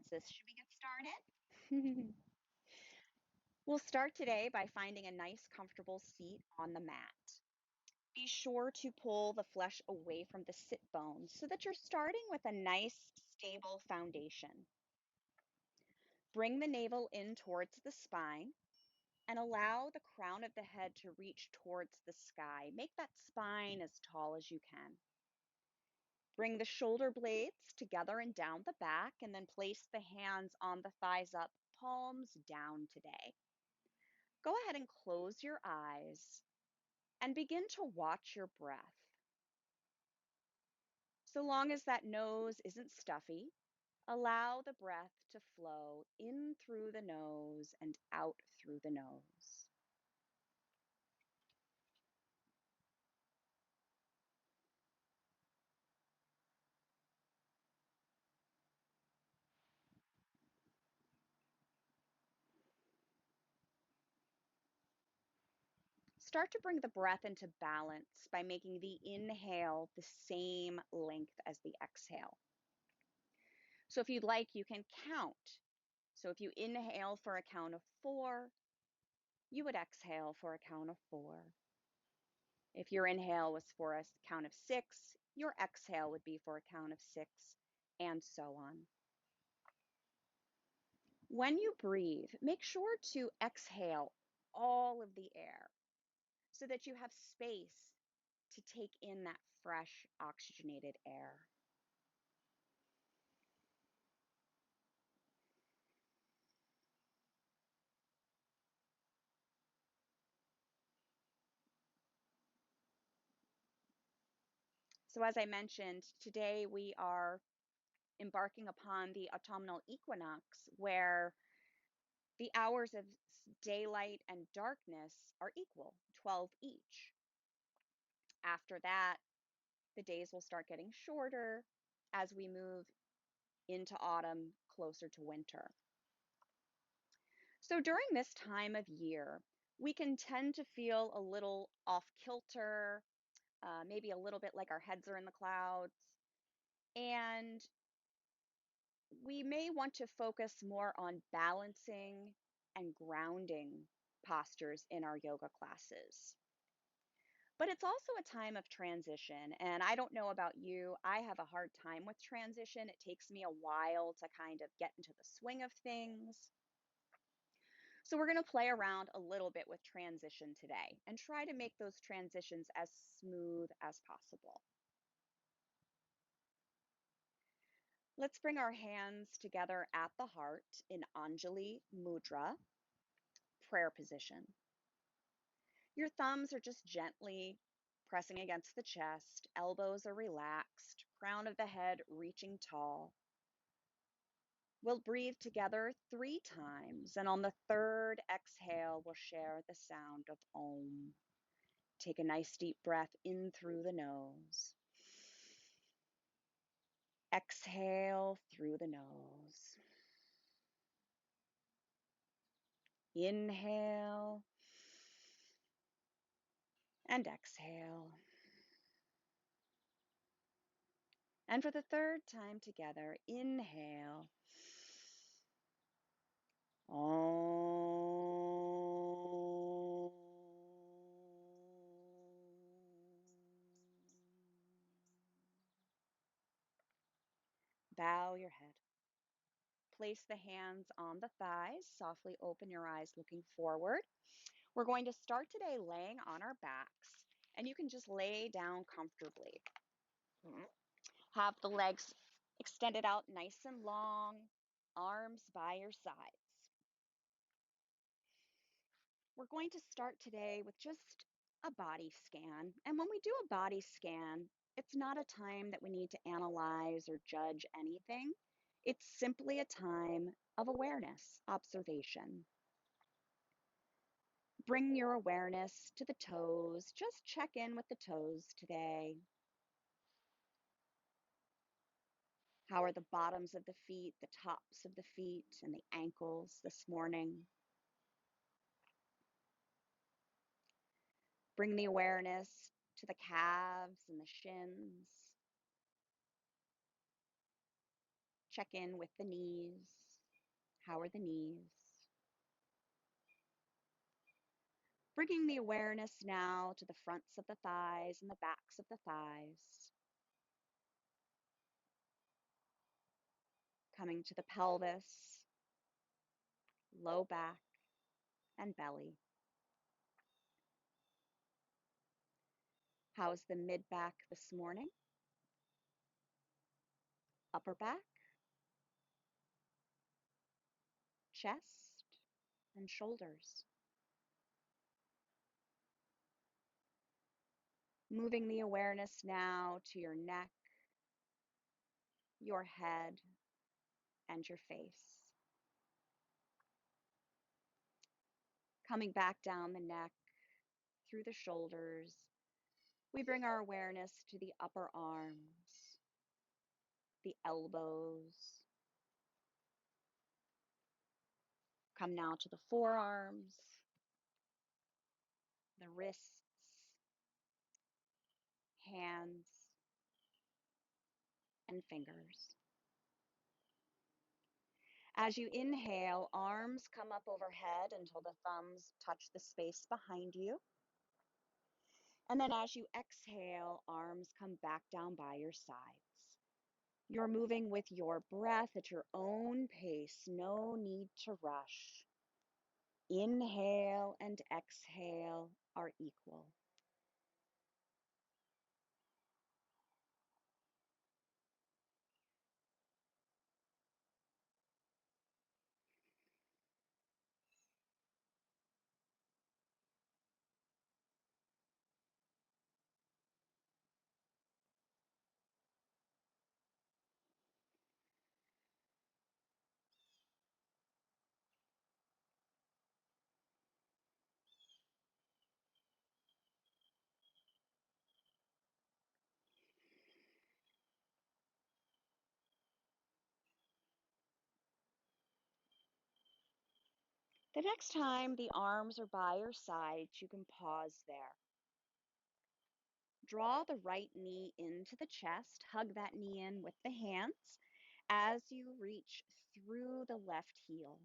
Francis. Should we get started? We'll start today by finding a nice, comfortable seat on the mat. Be sure to pull the flesh away from the sit bones so that you're starting with a nice, stable foundation. Bring the navel in towards the spine and allow the crown of the head to reach towards the sky. Make that spine as tall as you can. Bring the shoulder blades together and down the back, and then place the hands on the thighs up, palms down today. Go ahead and close your eyes and begin to watch your breath. So long as that nose isn't stuffy, allow the breath to flow in through the nose and out through the nose. Start to bring the breath into balance by making the inhale the same length as the exhale. So if you'd like, you can count. So if you inhale for a count of 4, you would exhale for a count of 4. If your inhale was for a count of 6, your exhale would be for a count of 6, and so on. When you breathe, make sure to exhale all of the air so that you have space to take in that fresh, oxygenated air. So as I mentioned, today we are embarking upon the autumnal equinox, where the hours of daylight and darkness are equal, 12 each. After that, the days will start getting shorter as we move into autumn, closer to winter. So during this time of year, we can tend to feel a little off kilter, maybe a little bit like our heads are in the clouds, and we may want to focus more on balancing and grounding postures in our yoga classes. But it's also a time of transition, and I don't know about you, I have a hard time with transition. It takes me a while to kind of get into the swing of things. So we're going to play around a little bit with transition today and try to make those transitions as smooth as possible. Let's bring our hands together at the heart in Anjali Mudra, prayer position. Your thumbs are just gently pressing against the chest, elbows are relaxed, crown of the head reaching tall. We'll breathe together 3 times, and on the 3rd exhale, we'll share the sound of Om. Take a nice deep breath in through the nose. Exhale through the nose. Inhale and exhale. And for the 3rd time together, inhale. Bow your head. Place the hands on the thighs. Softly open your eyes looking forward. We're going to start today laying on our backs, and you can just lay down comfortably. Have the legs extended out nice and long, arms by your sides. We're going to start today with just a body scan. And when we do a body scan, it's not a time that we need to analyze or judge anything. It's simply a time of awareness, observation. Bring your awareness to the toes. Just check in with the toes today. How are the bottoms of the feet, the tops of the feet, and the ankles this morning? Bring the awareness to the calves and the shins. Check in with the knees. How are the knees? Bringing the awareness now to the fronts of the thighs and the backs of the thighs. Coming to the pelvis, low back, and belly. How's the mid back this morning? Upper back, chest, and shoulders. Moving the awareness now to your neck, your head, and your face. Coming back down the neck, through the shoulders, we bring our awareness to the upper arms, the elbows. Come now to the forearms, the wrists, hands, and fingers. As you inhale, arms come up overhead until the thumbs touch the space behind you. And then as you exhale, arms come back down by your sides. You're moving with your breath at your own pace, no need to rush. Inhale and exhale are equal. The next time the arms are by your sides, you can pause there. Draw the right knee into the chest, hug that knee in with the hands as you reach through the left heel.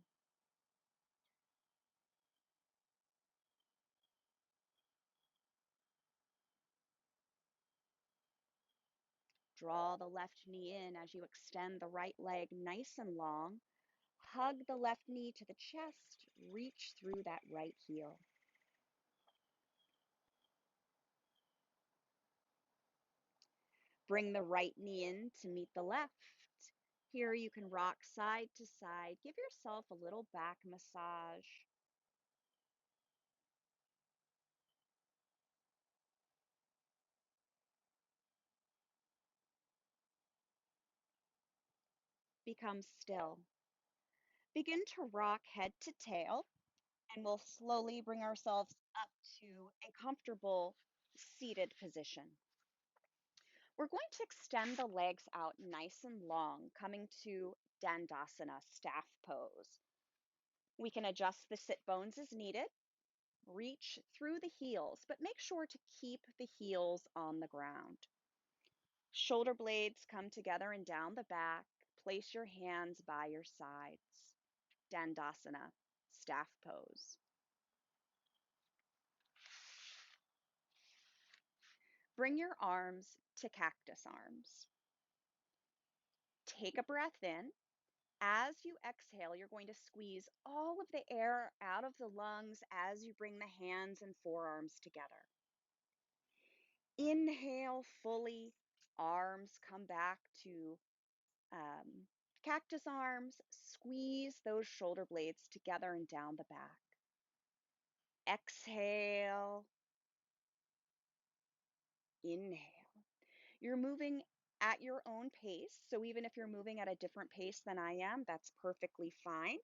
Draw the left knee in as you extend the right leg nice and long. Hug the left knee to the chest, reach through that right heel. Bring the right knee in to meet the left. Here you can rock side to side. Give yourself a little back massage. Become still. Begin to rock head to tail, and we'll slowly bring ourselves up to a comfortable seated position. We're going to extend the legs out nice and long, coming to Dandasana, staff pose. We can adjust the sit bones as needed. Reach through the heels, but make sure to keep the heels on the ground. Shoulder blades come together and down the back. Place your hands by your sides. Dandasana, staff pose. Bring your arms to cactus arms. Take a breath in. As you exhale, you're going to squeeze all of the air out of the lungs as you bring the hands and forearms together. Inhale fully, arms come back to cactus arms. Squeeze those shoulder blades together and down the back. Exhale, inhale. You're moving at your own pace, so even if you're moving at a different pace than I am, that's perfectly fine.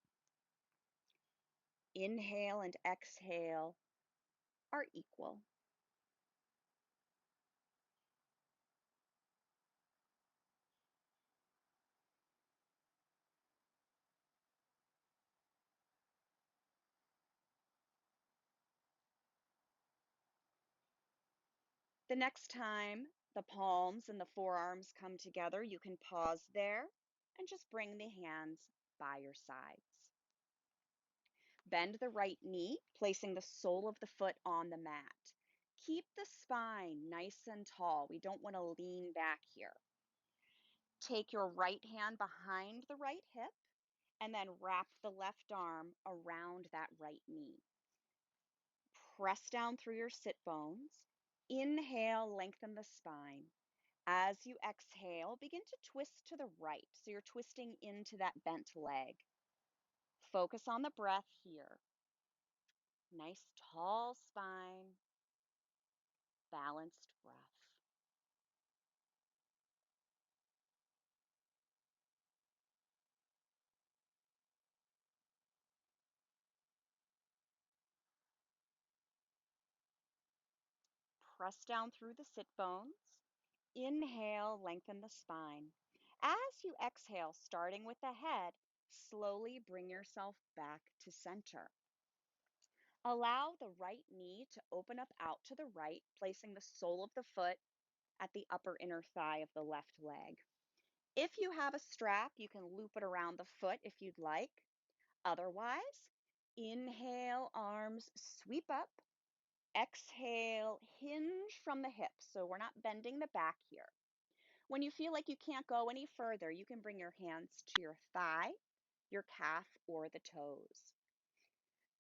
Inhale and exhale are equal. The next time the palms and the forearms come together, you can pause there and just bring the hands by your sides. Bend the right knee, placing the sole of the foot on the mat. Keep the spine nice and tall. We don't want to lean back here. Take your right hand behind the right hip and then wrap the left arm around that right knee. Press down through your sit bones. Inhale, lengthen the spine. As you exhale, begin to twist to the right. So you're twisting into that bent leg. Focus on the breath here. Nice tall spine, balanced breath. Press down through the sit bones. Inhale, lengthen the spine. As you exhale, starting with the head, slowly bring yourself back to center. Allow the right knee to open up out to the right, placing the sole of the foot at the upper inner thigh of the left leg. If you have a strap, you can loop it around the foot if you'd like. Otherwise, inhale, arms sweep up. Exhale, hinge from the hips. So we're not bending the back here. When you feel like you can't go any further, you can bring your hands to your thigh, your calf, or the toes.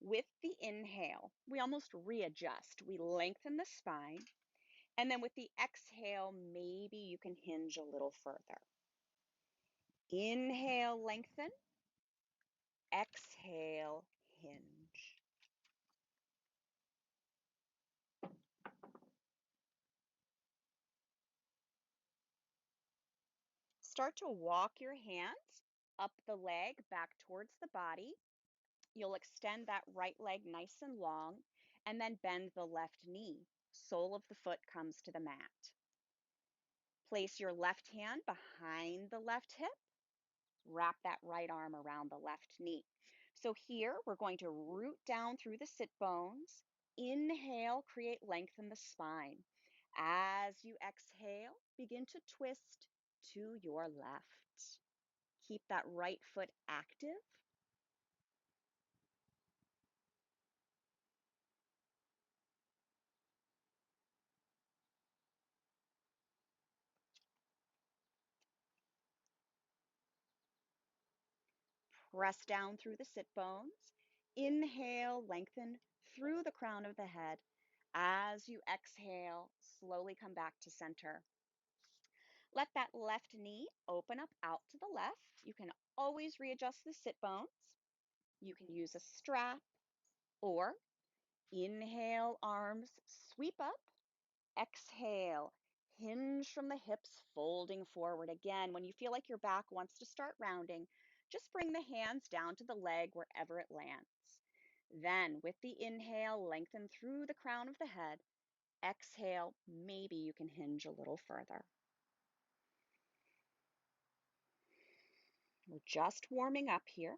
With the inhale, we almost readjust. We lengthen the spine. And then with the exhale, maybe you can hinge a little further. Inhale, lengthen. Exhale, hinge. Start to walk your hands up the leg back towards the body. You'll extend that right leg nice and long and then bend the left knee. Sole of the foot comes to the mat. Place your left hand behind the left hip. Wrap that right arm around the left knee. So here we're going to root down through the sit bones. Inhale, create length in the spine. As you exhale, begin to twist to your left. Keep that right foot active. Press down through the sit bones. Inhale, lengthen through the crown of the head. As you exhale, slowly come back to center. Let that left knee open up out to the left. You can always readjust the sit bones. You can use a strap or inhale, arms sweep up. Exhale, hinge from the hips, folding forward. Again, when you feel like your back wants to start rounding, just bring the hands down to the leg wherever it lands. Then, with the inhale, lengthen through the crown of the head. Exhale, maybe you can hinge a little further. We're just warming up here.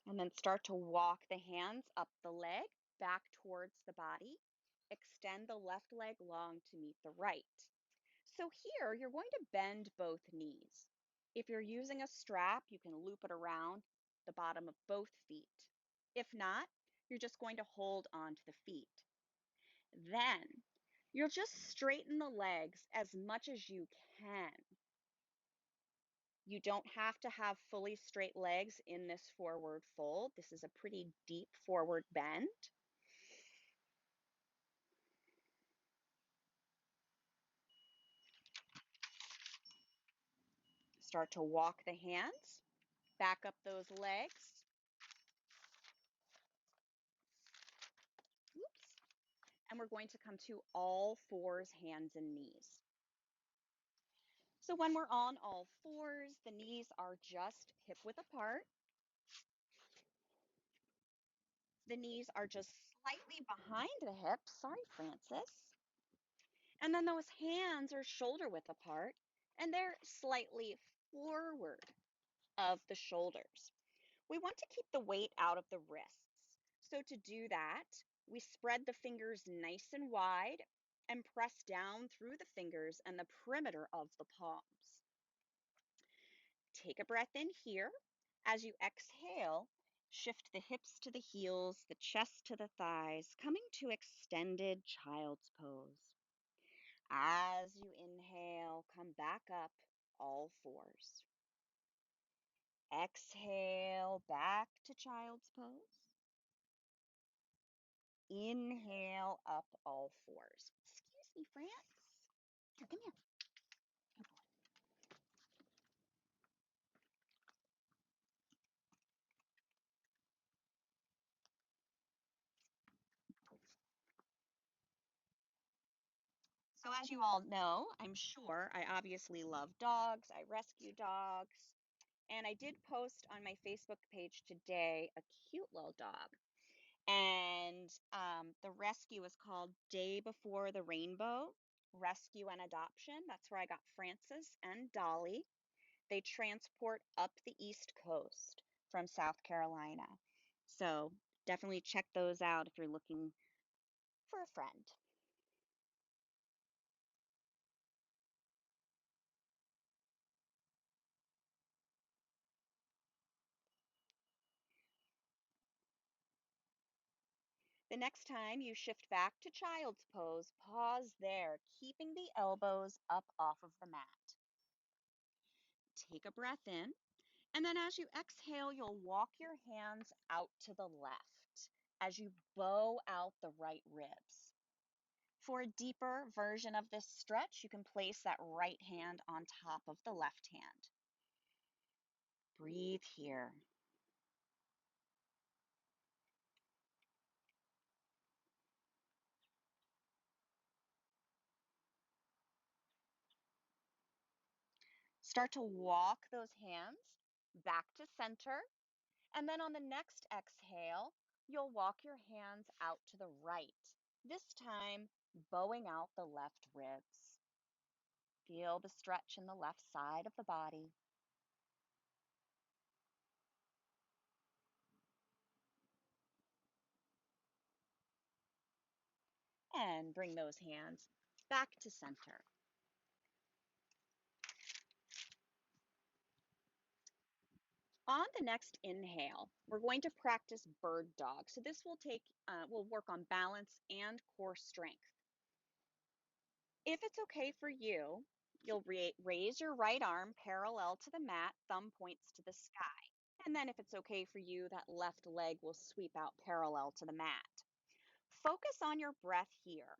And then start to walk the hands up the leg, back towards the body. Extend the left leg long to meet the right. So here, you're going to bend both knees. If you're using a strap, you can loop it around the bottom of both feet. If not, you're just going to hold onto the feet. Then, you'll just straighten the legs as much as you can. You don't have to have fully straight legs in this forward fold. This is a pretty deep forward bend. Start to walk the hands, back up those legs. Oops. And we're going to come to all fours, hands and knees. So when we're on all fours, the knees are just hip width apart. The knees are just slightly behind the hips. Sorry, Francis. And then those hands are shoulder width apart, and they're slightly forward of the shoulders. We want to keep the weight out of the wrists. So to do that, we spread the fingers nice and wide and press down through the fingers and the perimeter of the palms. Take a breath in here. As you exhale, shift the hips to the heels, the chest to the thighs, coming to extended child's pose. As you inhale, come back up, all fours. Exhale, back to child's pose. Inhale, up, all fours. Excuse me, France. Here, come here. Good boy. So as you all know, I'm sure, I obviously love dogs. I rescue dogs. And I did post on my Facebook page today a cute little dog. And the rescue is called Day Before the Rainbow Rescue and Adoption. That's where I got Francis and Dolly. They transport up the East Coast from South Carolina. So definitely check those out if you're looking for a friend. The next time you shift back to child's pose, pause there, keeping the elbows up off of the mat. Take a breath in, and then as you exhale, you'll walk your hands out to the left as you bow out the right ribs. For a deeper version of this stretch, you can place that right hand on top of the left hand. Breathe here. Start to walk those hands back to center. And then on the next exhale, you'll walk your hands out to the right, this time bowing out the left ribs. Feel the stretch in the left side of the body. And bring those hands back to center. On the next inhale, we're going to practice bird dog. So this will work on balance and core strength. If it's okay for you, you'll raise your right arm parallel to the mat, thumb points to the sky. And then if it's okay for you, that left leg will sweep out parallel to the mat. Focus on your breath here.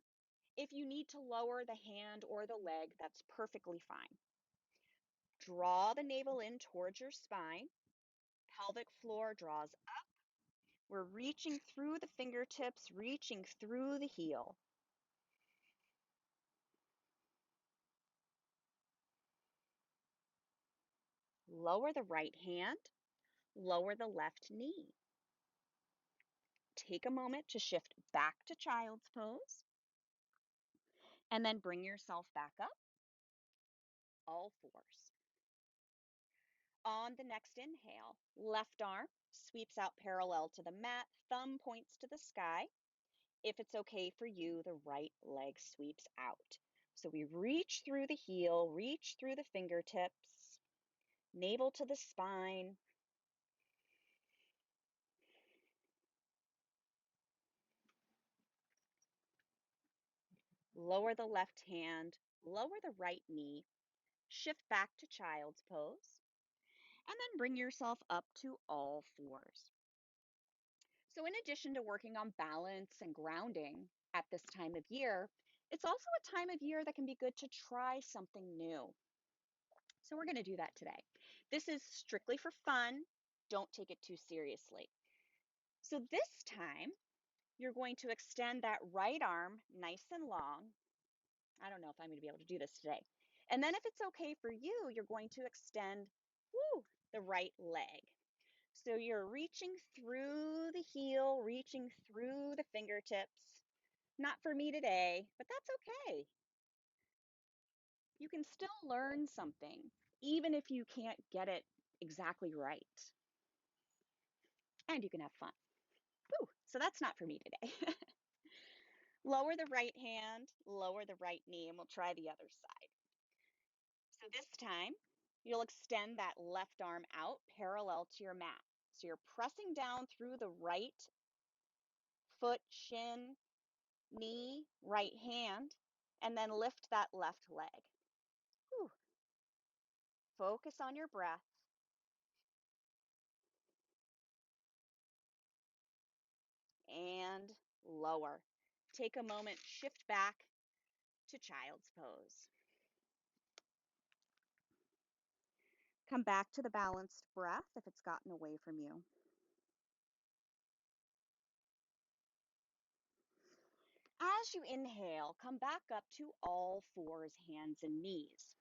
If you need to lower the hand or the leg, that's perfectly fine. Draw the navel in towards your spine. Pelvic floor draws up. We're reaching through the fingertips, reaching through the heel. Lower the right hand, lower the left knee. Take a moment to shift back to child's pose, and then bring yourself back up, all fours. On the next inhale, left arm sweeps out parallel to the mat, thumb points to the sky. If it's okay for you, the right leg sweeps out. So we reach through the heel, reach through the fingertips, navel to the spine. Lower the left hand, lower the right knee, shift back to child's pose, and then bring yourself up to all fours. So in addition to working on balance and grounding at this time of year, it's also a time of year that can be good to try something new. So we're going to do that today. This is strictly for fun. Don't take it too seriously. So this time, you're going to extend that right arm nice and long. I don't know if I'm going to be able to do this today. And then if it's okay for you, you're going to extend the right leg. So you're reaching through the heel, reaching through the fingertips. Not for me today, but that's okay. You can still learn something, even if you can't get it exactly right. And you can have fun. Woo! So So that's not for me today. Lower the right hand, lower the right knee, and we'll try the other side. So this time, you'll extend that left arm out parallel to your mat. So you're pressing down through the right foot, shin, knee, right hand, and then lift that left leg. Whew. Focus on your breath. And lower. Take a moment, shift back to child's pose. Come back to the balanced breath if it's gotten away from you. As you inhale, come back up to all fours, hands and knees.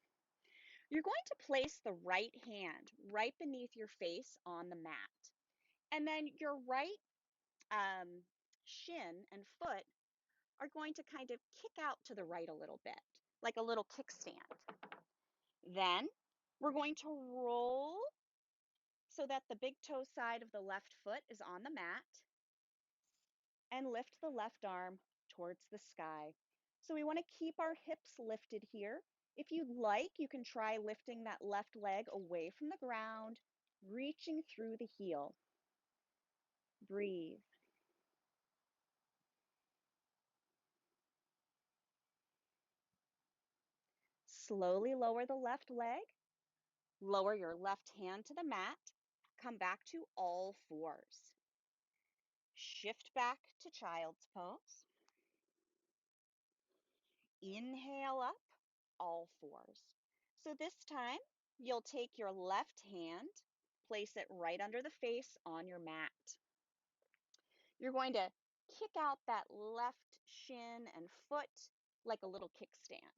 You're going to place the right hand right beneath your face on the mat. And then your right shin and foot are going to kind of kick out to the right a little bit, like a little kickstand. Then we're going to roll so that the big toe side of the left foot is on the mat and lift the left arm towards the sky. So we want to keep our hips lifted here. If you'd like, you can try lifting that left leg away from the ground, reaching through the heel. Breathe. Slowly lower the left leg. Lower your left hand to the mat. Come back to all fours. Shift back to child's pose. Inhale up, all fours. So this time, you'll take your left hand, place it right under the face on your mat. You're going to kick out that left shin and foot like a little kickstand.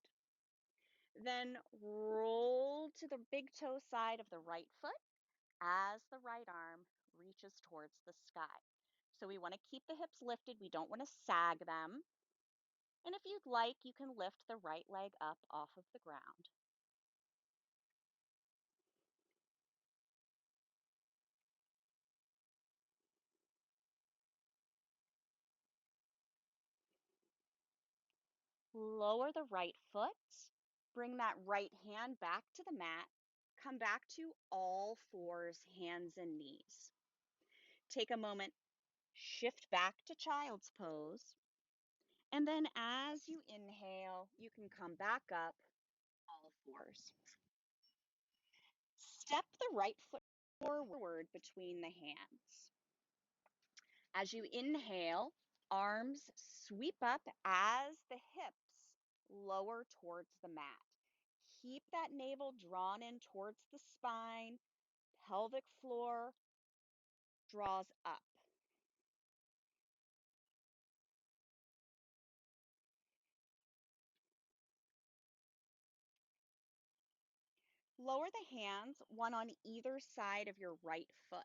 Then roll to the big toe side of the right foot as the right arm reaches towards the sky. So we want to keep the hips lifted. We don't want to sag them. And if you'd like, you can lift the right leg up off of the ground. Lower the right foot. Bring that right hand back to the mat. Come back to all fours, hands and knees. Take a moment, shift back to child's pose. And then as you inhale, you can come back up all fours. Step the right foot forward between the hands. As you inhale, arms sweep up as the hips lower towards the mat. Keep that navel drawn in towards the spine. Pelvic floor draws up. Lower the hands, one on either side of your right foot.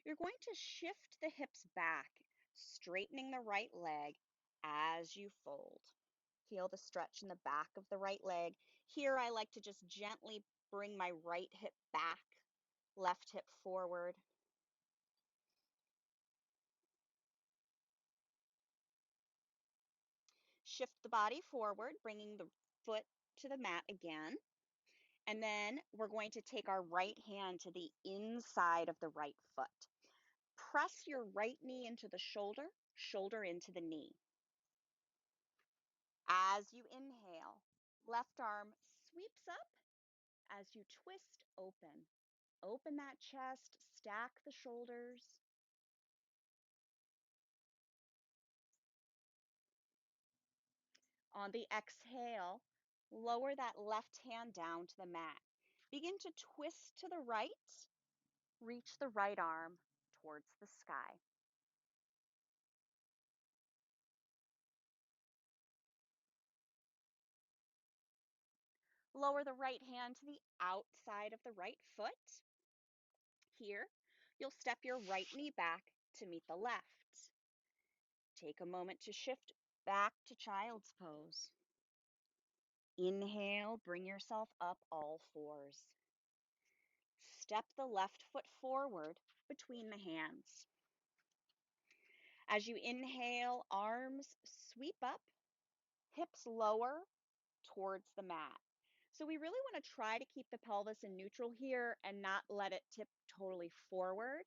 You're going to shift the hips back, straightening the right leg as you fold. Feel the stretch in the back of the right leg. Here, I like to just gently bring my right hip back, left hip forward. Shift the body forward, bringing the foot to the mat again. And then we're going to take our right hand to the inside of the right foot. Press your right knee into the shoulder, shoulder into the knee. As you inhale, left arm sweeps up as you twist open. Open that chest, stack the shoulders. On the exhale, lower that left hand down to the mat. Begin to twist to the right, reach the right arm towards the sky. Lower the right hand to the outside of the right foot. Here, you'll step your right knee back to meet the left. Take a moment to shift back to child's pose. Inhale, bring yourself up all fours. Step the left foot forward between the hands. As you inhale, arms sweep up, hips lower towards the mat. So we really want to try to keep the pelvis in neutral here and not let it tip totally forward.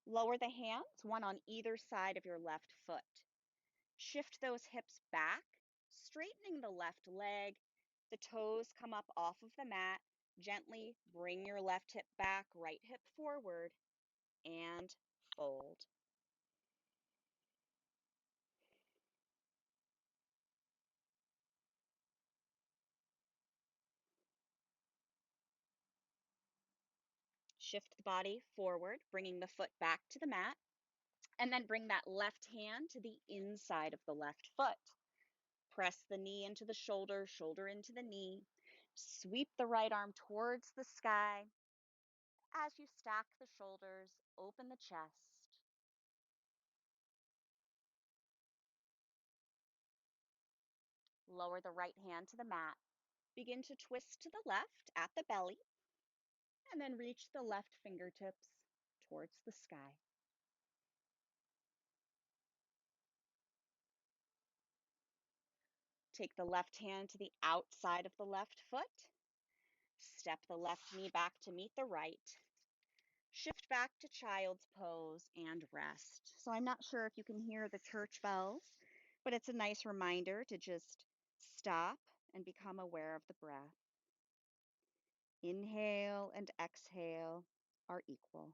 Lower the hands, one on either side of your left foot. Shift those hips back, straightening the left leg. The toes come up off of the mat. Gently bring your left hip back, right hip forward, and fold. Shift the body forward, bringing the foot back to the mat, and then bring that left hand to the inside of the left foot. Press the knee into the shoulder, shoulder into the knee. Sweep the right arm towards the sky. As you stack the shoulders, open the chest. Lower the right hand to the mat. Begin to twist to the left at the belly, and then reach the left fingertips towards the sky. Take the left hand to the outside of the left foot. Step the left knee back to meet the right. Shift back to child's pose and rest. So I'm not sure if you can hear the church bells, but it's a nice reminder to just stop and become aware of the breath. Inhale and exhale are equal.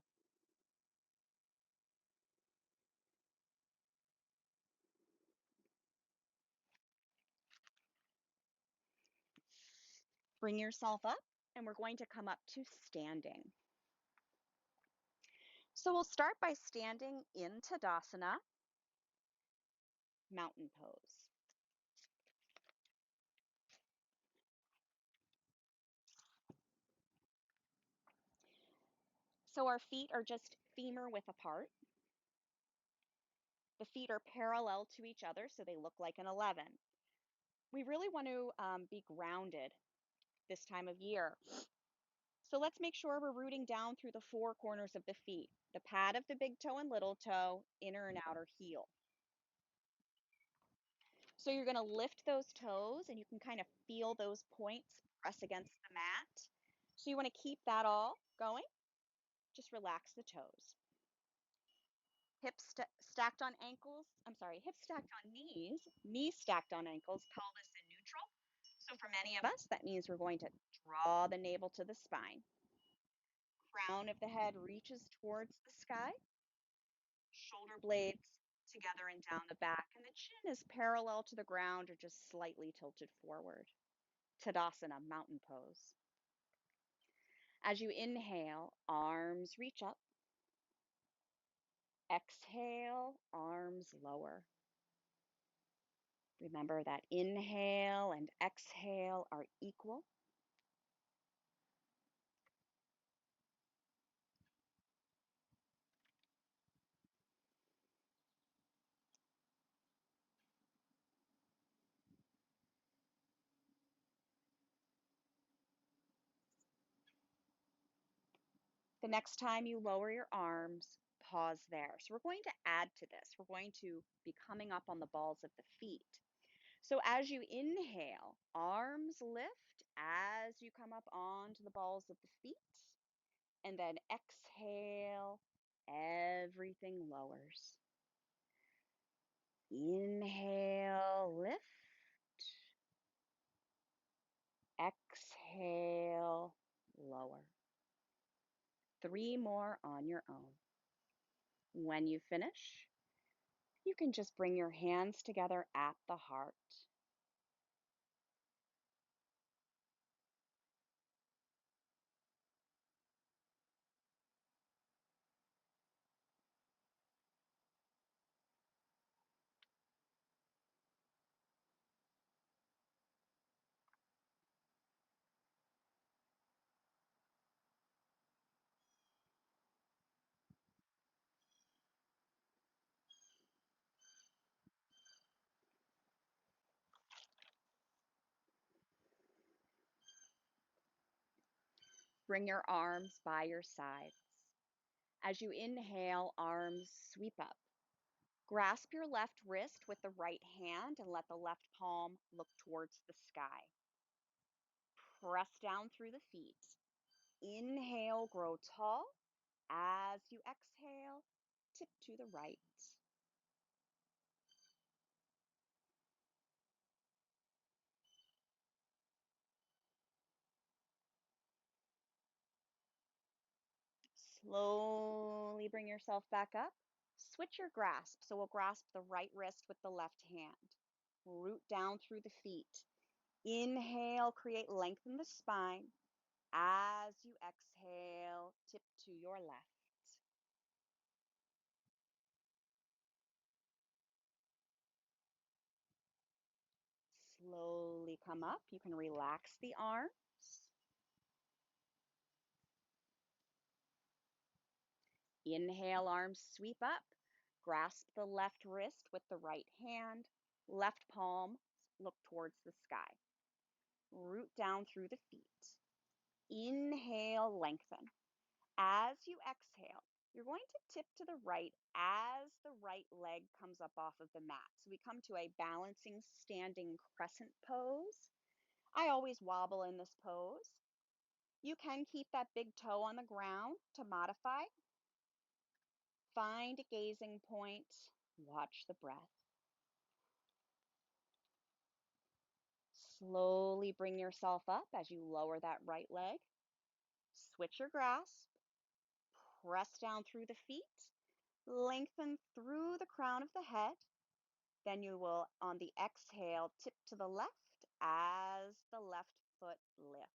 Bring yourself up, and we're going to come up to standing. So we'll start by standing in Tadasana, mountain pose. So our feet are just femur width apart. The feet are parallel to each other, so they look like an 11. We really want to be grounded this time of year. So let's make sure we're rooting down through the four corners of the feet, the pad of the big toe and little toe, inner and outer heel. So you're going to lift those toes, and you can kind of feel those points press against the mat. So you want to keep that all going. Just relax the toes. Hips stacked on ankles. I'm sorry, hips stacked on knees, knees stacked on ankles, pelvis in neutral. So for many of us, that means we're going to draw the navel to the spine. Crown of the head reaches towards the sky. Shoulder blades together and down the back, and the chin is parallel to the ground or just slightly tilted forward. Tadasana, mountain pose. As you inhale, arms reach up. Exhale, arms lower. Remember that inhale and exhale are equal. The next time you lower your arms, pause there. So we're going to add to this. We're going to be coming up on the balls of the feet. So as you inhale, arms lift as you come up onto the balls of the feet. And then exhale, everything lowers. Inhale, lift. Exhale, lower. 3 more on your own. When you finish, you can just bring your hands together at the heart. Bring your arms by your sides. As you inhale, arms sweep up. Grasp your left wrist with the right hand and let the left palm look towards the sky. Press down through the feet. Inhale, grow tall. As you exhale, tip to the right. Slowly bring yourself back up. Switch your grasp. So we'll grasp the right wrist with the left hand. Root down through the feet. Inhale, create length in the spine. As you exhale, tip to your left. Slowly come up. You can relax the arms. Inhale, arms sweep up. Grasp the left wrist with the right hand. Left palm look towards the sky. Root down through the feet. Inhale, lengthen. As you exhale, you're going to tip to the right as the right leg comes up off of the mat. So we come to a balancing standing crescent pose. I always wobble in this pose. You can keep that big toe on the ground to modify. Find a gazing point. Watch the breath. Slowly bring yourself up as you lower that right leg. Switch your grasp. Press down through the feet. Lengthen through the crown of the head. Then you will, on the exhale, tip to the left as the left foot lifts.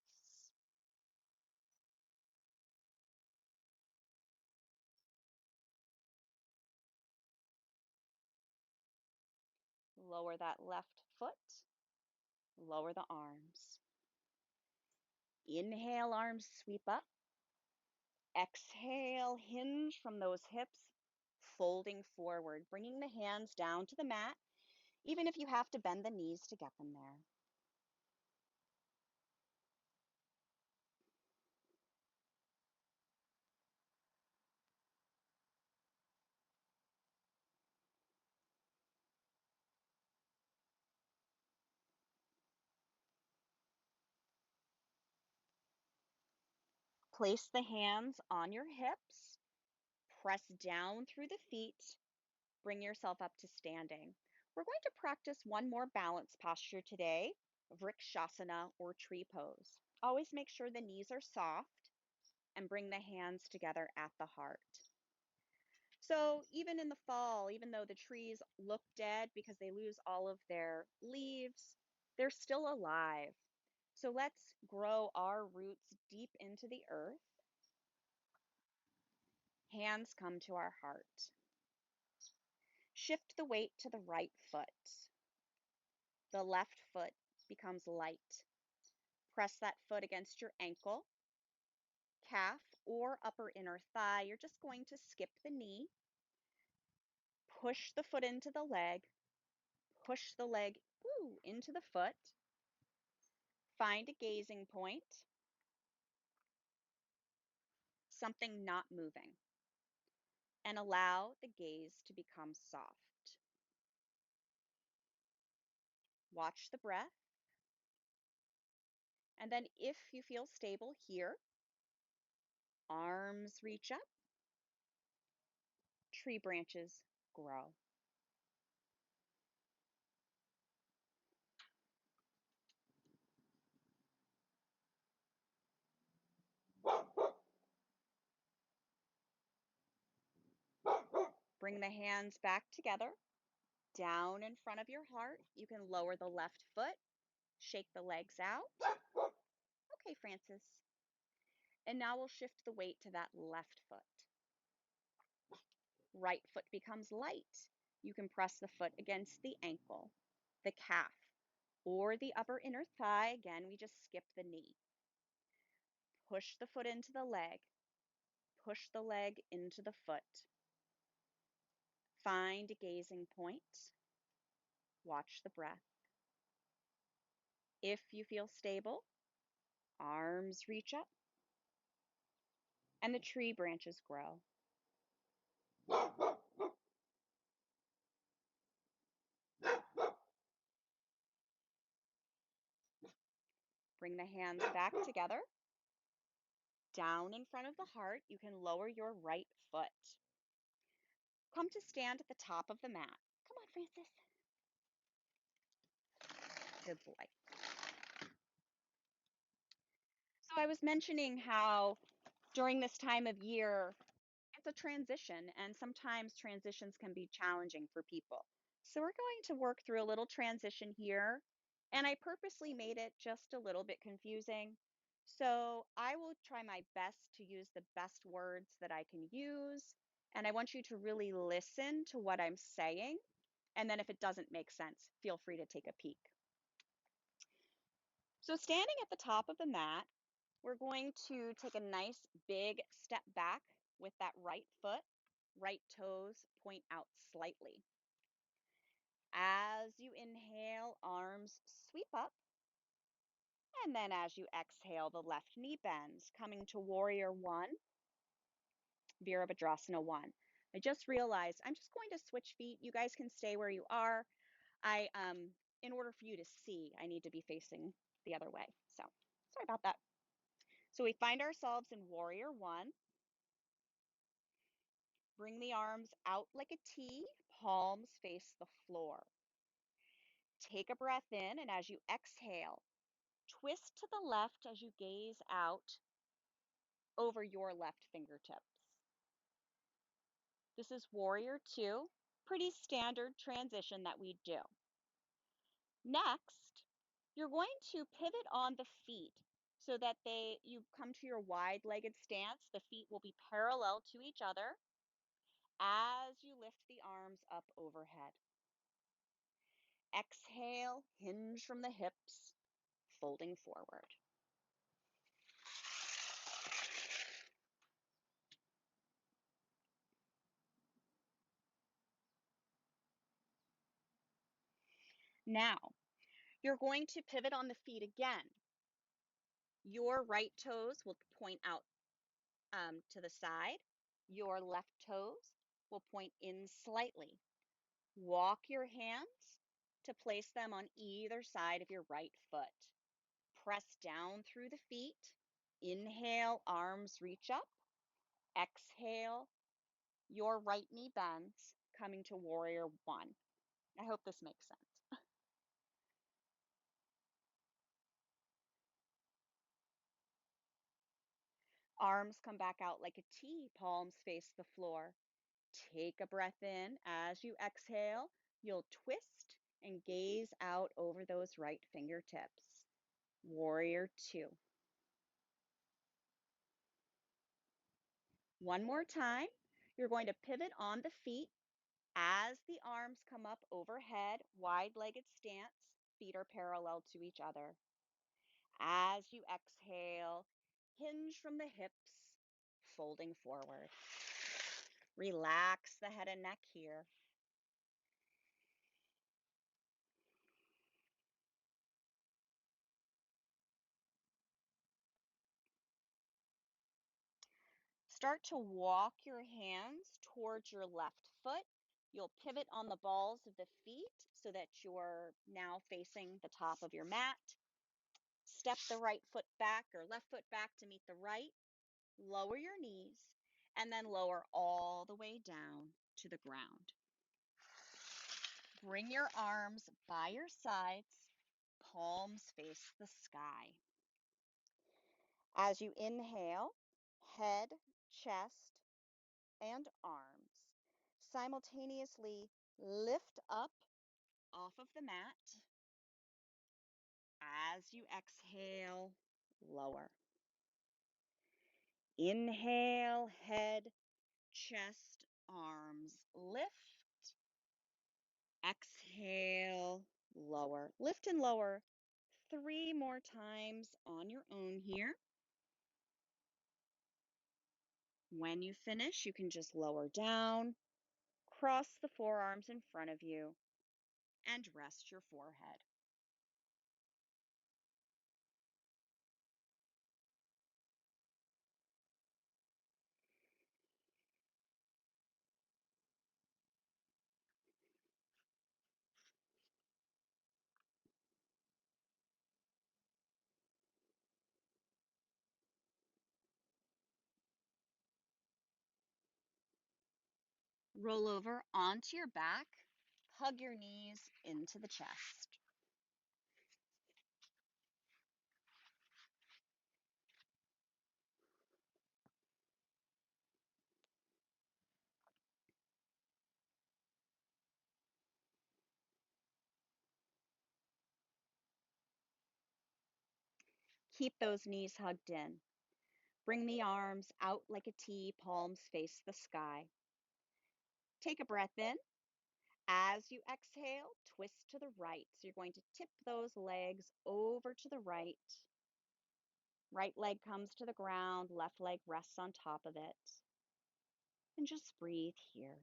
Lower that left foot. Lower the arms. Inhale, arms sweep up. Exhale, hinge from those hips, folding forward, bringing the hands down to the mat, even if you have to bend the knees to get them there. Place the hands on your hips, press down through the feet, bring yourself up to standing. We're going to practice one more balance posture today, Vrikshasana or tree pose. Always make sure the knees are soft and bring the hands together at the heart. So even in the fall, even though the trees look dead because they lose all of their leaves, they're still alive. So let's grow our roots deep into the earth. Hands come to our heart. Shift the weight to the right foot. The left foot becomes light. Press that foot against your ankle, calf, or upper inner thigh. You're just going to skip the knee. Push the foot into the leg. Push the leg into the foot. Find a gazing point. Something not moving. And allow the gaze to become soft. Watch the breath. And then if you feel stable here, arms reach up, tree branches grow. Bring the hands back together, down in front of your heart. You can lower the left foot, shake the legs out. Okay, Francis. And now we'll shift the weight to that left foot. Right foot becomes light. You can press the foot against the ankle, the calf, or the upper inner thigh. Again, we just skip the knee. Push the foot into the leg. Push the leg into the foot. Find a gazing point. Watch the breath. If you feel stable, arms reach up, and the tree branches grow. Bring the hands back together. Down in front of the heart, you can lower your right foot. Come to stand at the top of the mat. Come on, Francis. Good boy. So I was mentioning how during this time of year, it's a transition, and sometimes transitions can be challenging for people. So we're going to work through a little transition here, and I purposely made it just a little bit confusing. So I will try my best to use the best words that I can use, and I want you to really listen to what I'm saying, and then if it doesn't make sense, feel free to take a peek. So standing at the top of the mat, we're going to take a nice big step back with that right foot. Right toes point out slightly. As you inhale, arms sweep up. And then as you exhale, the left knee bends, coming to Warrior One, Virabhadrasana One. I just realized I'm just going to switch feet. You guys can stay where you are. In order for you to see, I need to be facing the other way. So sorry about that. So we find ourselves in Warrior One. Bring the arms out like a T, palms face the floor. Take a breath in, and as you exhale, twist to the left as you gaze out over your left fingertips. This is Warrior Two, pretty standard transition that we do. Next, you're going to pivot on the feet so that you come to your wide-legged stance. The feet will be parallel to each other as you lift the arms up overhead. Exhale, hinge from the hips, folding forward. Now, you're going to pivot on the feet again. Your right toes will point out to the side. Your left toes will point in slightly. Walk your hands to place them on either side of your right foot. Press down through the feet. Inhale, arms reach up. Exhale, your right knee bends, coming to Warrior One. I hope this makes sense. Arms come back out like a T, palms face the floor. Take a breath in. As you exhale, you'll twist and gaze out over those right fingertips. Warrior Two. One more time. You're going to pivot on the feet as the arms come up overhead, wide-legged stance. Feet are parallel to each other. As you exhale, hinge from the hips, folding forward. Relax the head and neck here. Start to walk your hands towards your left foot. You'll pivot on the balls of the feet so that you're now facing the top of your mat. Step the right foot back or left foot back to meet the right. Lower your knees and then lower all the way down to the ground. Bring your arms by your sides, palms face the sky. As you inhale, head, chest, and arms simultaneously lift up off of the mat. As you exhale, lower. Inhale, head, chest, arms lift. Exhale, lower. Lift and lower 3 more times on your own here. When you finish, you can just lower down, cross the forearms in front of you, and rest your forehead. Roll over onto your back, hug your knees into the chest. Keep those knees hugged in. Bring the arms out like a T, palms face the sky. Take a breath in. As you exhale, twist to the right. So you're going to tip those legs over to the right. Right leg comes to the ground, left leg rests on top of it. And just breathe here.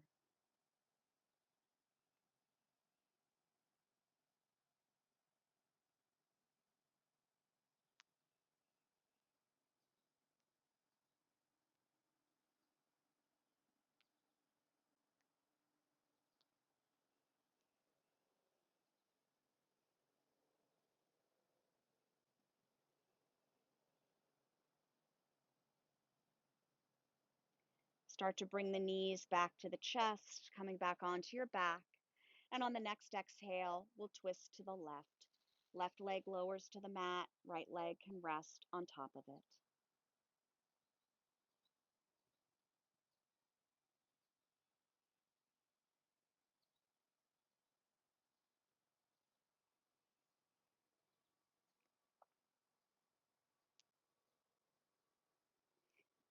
Start to bring the knees back to the chest, coming back onto your back. And on the next exhale, we'll twist to the left. Left leg lowers to the mat, right leg can rest on top of it.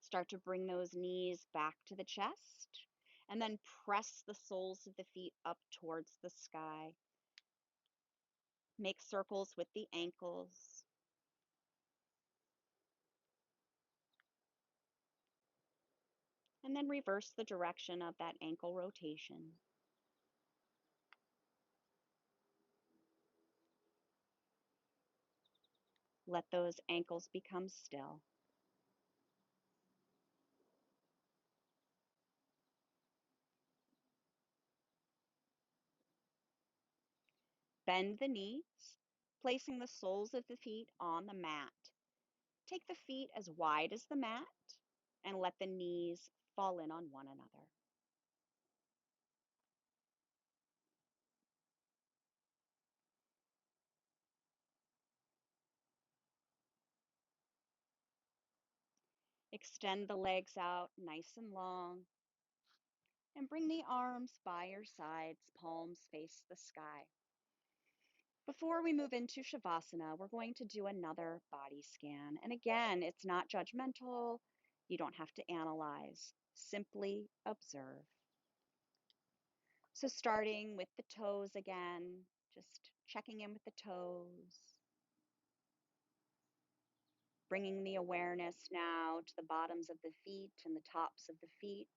Start to bring those knees back to the chest and then press the soles of the feet up towards the sky. Make circles with the ankles. And then reverse the direction of that ankle rotation. Let those ankles become still. Bend the knees, placing the soles of the feet on the mat. Take the feet as wide as the mat and let the knees fall in on one another. Extend the legs out nice and long and bring the arms by your sides, palms face the sky. Before we move into Shavasana, we're going to do another body scan. And again, it's not judgmental. You don't have to analyze. Simply observe. So starting with the toes again, just checking in with the toes. Bringing the awareness now to the bottoms of the feet and the tops of the feet.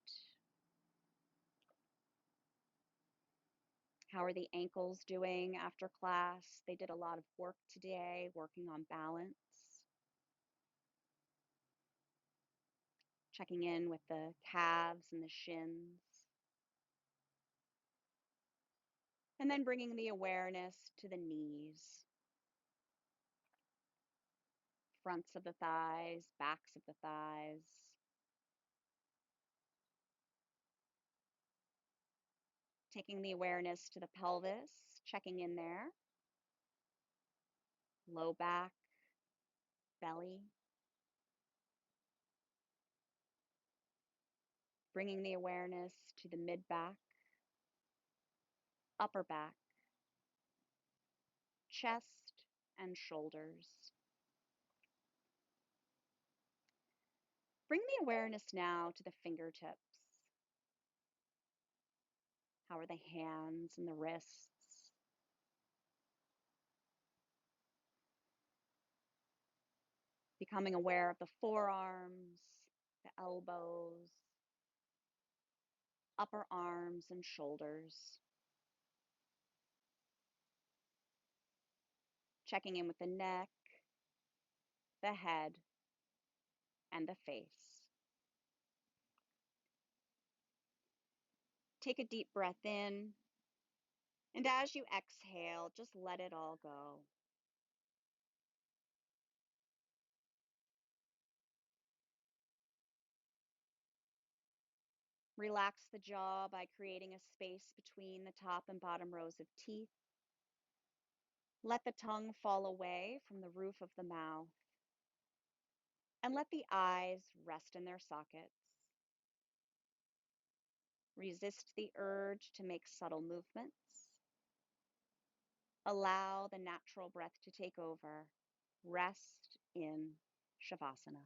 How are the ankles doing after class? They did a lot of work today, working on balance. Checking in with the calves and the shins. And then bringing the awareness to the knees, fronts of the thighs, backs of the thighs. Taking the awareness to the pelvis, checking in there. Low back, belly. Bringing the awareness to the mid back, upper back, chest, and shoulders. Bring the awareness now to the fingertips. How are the hands and the wrists? Becoming aware of the forearms, the elbows, upper arms and shoulders. Checking in with the neck, the head, and the face. Take a deep breath in, and as you exhale, just let it all go. Relax the jaw by creating a space between the top and bottom rows of teeth. Let the tongue fall away from the roof of the mouth and let the eyes rest in their sockets. Resist the urge to make subtle movements. Allow the natural breath to take over. Rest in Shavasana.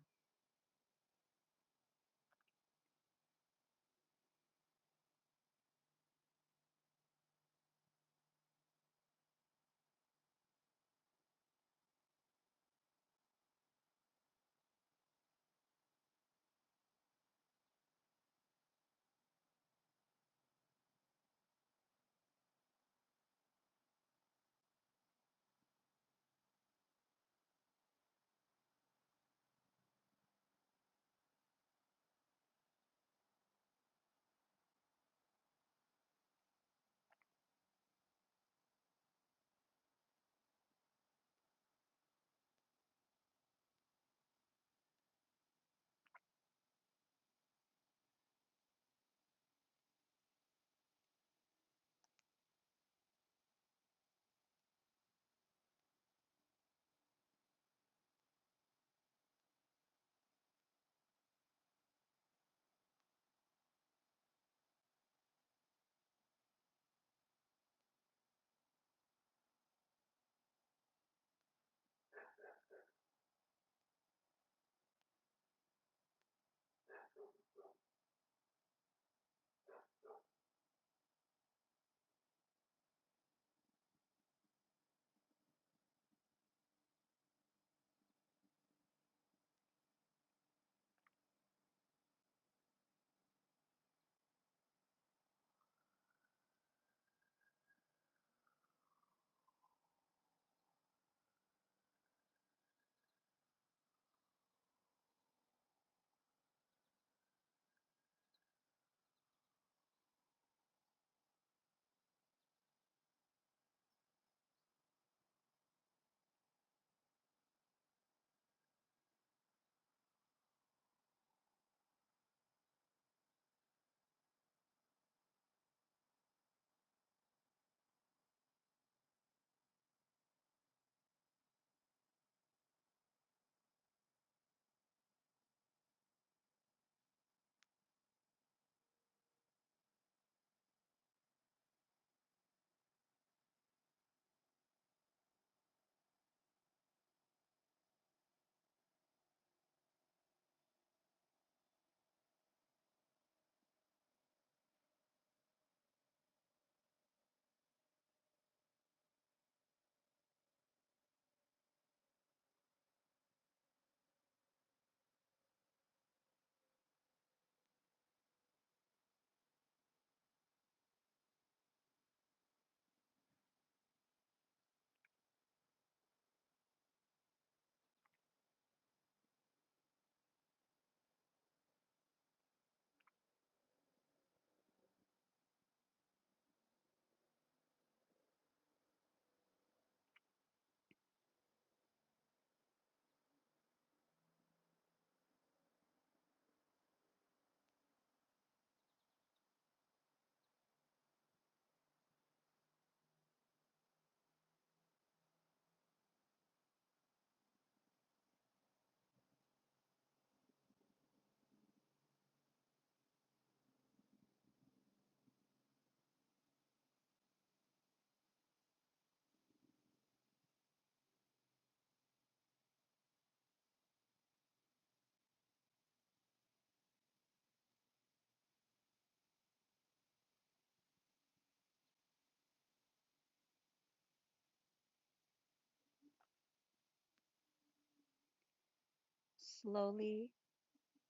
Slowly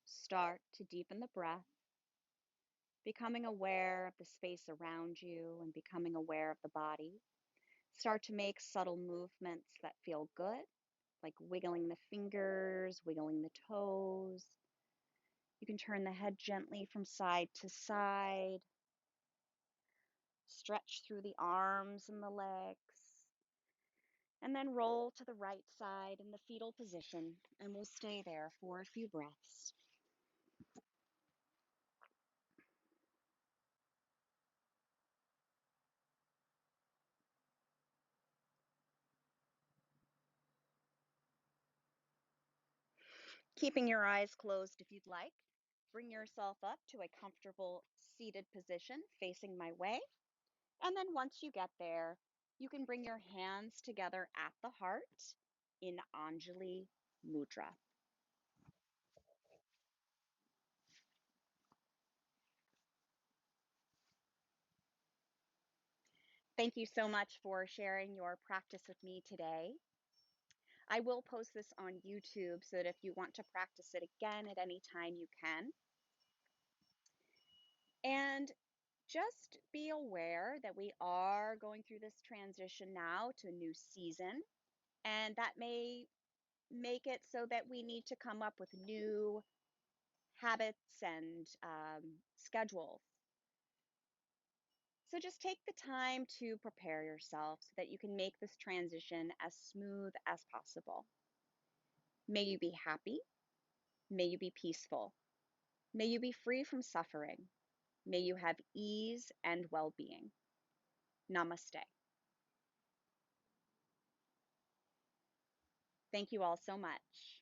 start to deepen the breath, becoming aware of the space around you and becoming aware of the body. Start to make subtle movements that feel good, like wiggling the fingers, wiggling the toes. You can turn the head gently from side to side, stretch through the arms and the legs, and then roll to the right side in the fetal position, and we'll stay there for a few breaths. Keeping your eyes closed if you'd like, bring yourself up to a comfortable seated position facing my way. And then once you get there, you can bring your hands together at the heart in Anjali Mudra. Thank you so much for sharing your practice with me today. I will post this on YouTube so that if you want to practice it again at any time, you can. And just be aware that we are going through this transition now to a new season, and that may make it so that we need to come up with new habits and schedules. So just take the time to prepare yourself so that you can make this transition as smooth as possible. May you be happy. May you be peaceful. May you be free from suffering. May you have ease and well-being. Namaste. Thank you all so much.